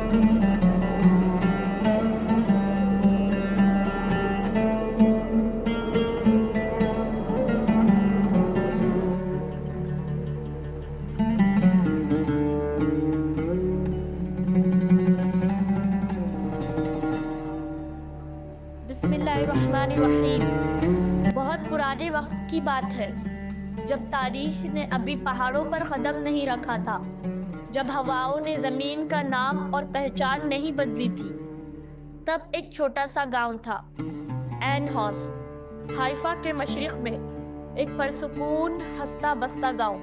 बिस्मिल्लाहिर्रहमानिर्रहीम। बहुत पुराने वक्त की बात है, जब तारीख ने अभी पहाड़ों पर कदम नहीं रखा था, जब हवाओं ने ज़मीन का नाम और पहचान नहीं बदली थी। तब एक छोटा सा गांव था, एन हौस, हाइफा के मशरिक़ में, एक परसुकून हंसता बसता गांव,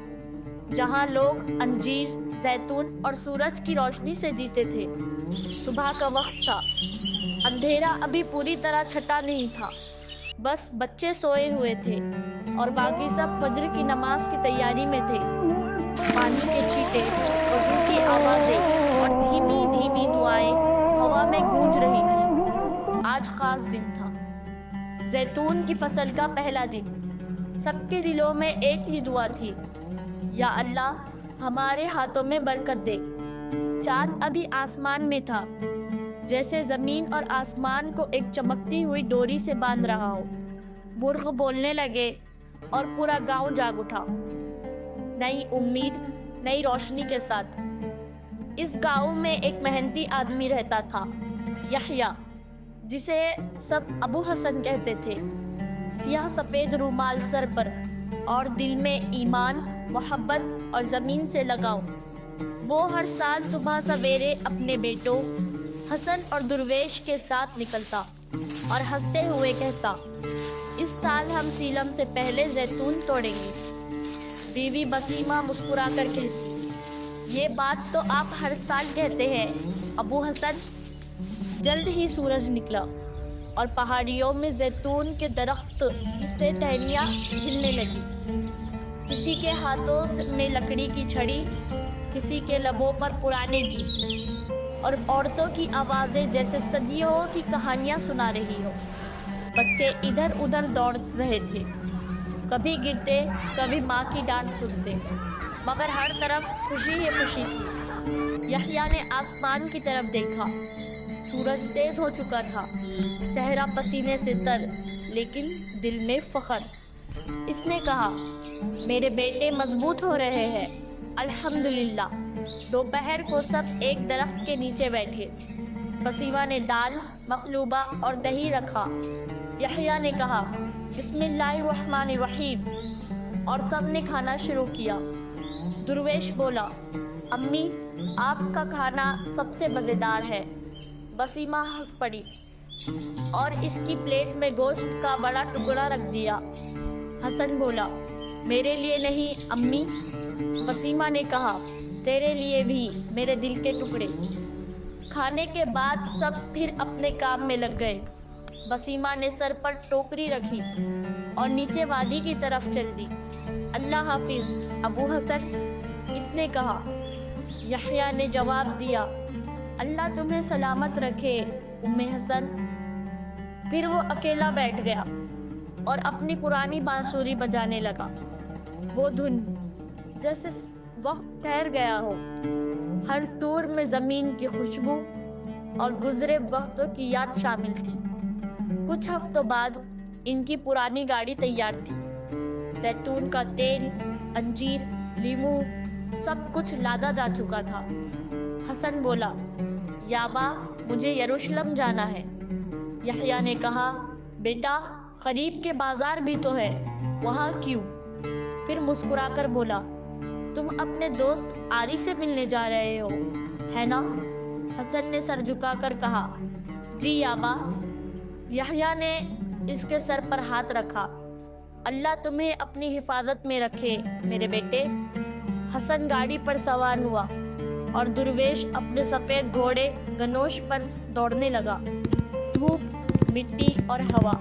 जहां लोग अंजीर, जैतून और सूरज की रोशनी से जीते थे। सुबह का वक्त था, अंधेरा अभी पूरी तरह छटा नहीं था, बस बच्चे सोए हुए थे और बाकी सब फज्र की नमाज की तैयारी में थे। पानी के छींटे, वज़ू की आवाज़ें और धीमी धीमी दुआएं हवा में गूंज रही थी। आज खास दिन था, जैतून की फसल का पहला दिन। सबके दिलों में एक ही दुआ थी, या अल्लाह हमारे हाथों में बरकत दे। चाँद अभी आसमान में था, जैसे ज़मीन और आसमान को एक चमकती हुई डोरी से बांध रहा हो। मुर्ग बोलने लगे और पूरा गांव जाग उठा, नई उम्मीद, नई रोशनी के साथ। इस गांव में एक मेहनती आदमी रहता था, यहया, जिसे सब अबू हसन कहते थे। सियाह सफ़ेद रूमाल सर पर और दिल में ईमान, मोहब्बत और ज़मीन से लगाव। वो हर साल सुबह सवेरे अपने बेटों हसन और दुर्वेश के साथ निकलता और हंसते हुए कहता, इस साल हम सीलम से पहले जैतून तोड़ेंगे। बीवी बसीमा मुस्कुरा कर कहती, ये बात तो आप हर साल कहते हैं अबू हसन। जल्द ही सूरज निकला और पहाड़ियों में जैतून के दरख्त से टहनियाँ झिलने लगी। किसी के हाथों में लकड़ी की छड़ी, किसी के लबों पर पुराने गीत और औरतों की आवाज़ें जैसे सदियों की कहानियाँ सुना रही हो। बच्चे इधर उधर दौड़ रहे थे, कभी गिरते, कभी माँ की डांट सुनते, मगर हर तरफ खुशी ही खुशी थी। यहया ने आसमान की तरफ देखा। सूरज तेज हो चुका था, चेहरा पसीने से तर, लेकिन दिल में फ़ख्र। इसने कहा, मेरे बेटे मजबूत हो रहे हैं, अल्हम्दुलिल्लाह। दोपहर को सब एक दरख्त के नीचे बैठे। बसीमा ने दाल, मखलूबा और दही रखा। यहया ने कहा, बिस्मिल्लाहिर्रहमानिर्रहीम, और सब ने खाना शुरू किया। दुर्वेश बोला, अम्मी, आपका खाना सबसे मज़ेदार है। बसीमा हंस पड़ी और इसकी प्लेट में गोश्त का बड़ा टुकड़ा रख दिया। हसन बोला, मेरे लिए नहीं अम्मी। बसीमा ने कहा, तेरे लिए भी मेरे दिल के टुकड़े। खाने के बाद सब फिर अपने काम में लग गए। बसीमा ने सर पर टोकरी रखी और नीचे वादी की तरफ चल दी। अल्लाह हाफिज़ अबू हसन, इसने कहा। यहया ने जवाब दिया, अल्लाह तुम्हें सलामत रखे उम्मे हसन। फिर वो अकेला बैठ गया और अपनी पुरानी बांसुरी बजाने लगा। वो धुन जैसे वक्त ठहर गया हो, हर सुर में ज़मीन की खुशबू और गुज़रे वक्तों की याद शामिल थी। कुछ हफ्तों बाद इनकी पुरानी गाड़ी तैयार थी। जैतून का तेल, अंजीर, लीमू, सब कुछ लादा जा चुका था। हसन बोला, याबा, मुझे यरूशलेम जाना है। यहया ने कहा, बेटा, करीब के बाज़ार भी तो है, वहाँ क्यों? फिर मुस्कुराकर बोला, तुम अपने दोस्त आरी से मिलने जा रहे हो, है ना? हसन ने सर झुकाकर कहा, जी याबा। यहया ने इसके सर पर हाथ रखा। अल्लाह तुम्हें अपनी हिफाजत में रखे मेरे बेटे। हसन गाड़ी पर सवार हुआ और दुर्वेश अपने सफ़ेद घोड़े गनोश पर दौड़ने लगा। धूप, मिट्टी और हवा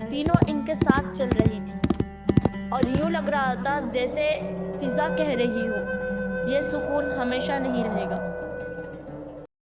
तीनों इनके साथ चल रही थी और यूँ लग रहा था जैसे फिज़ा कह रही हो, ये सुकून हमेशा नहीं रहेगा।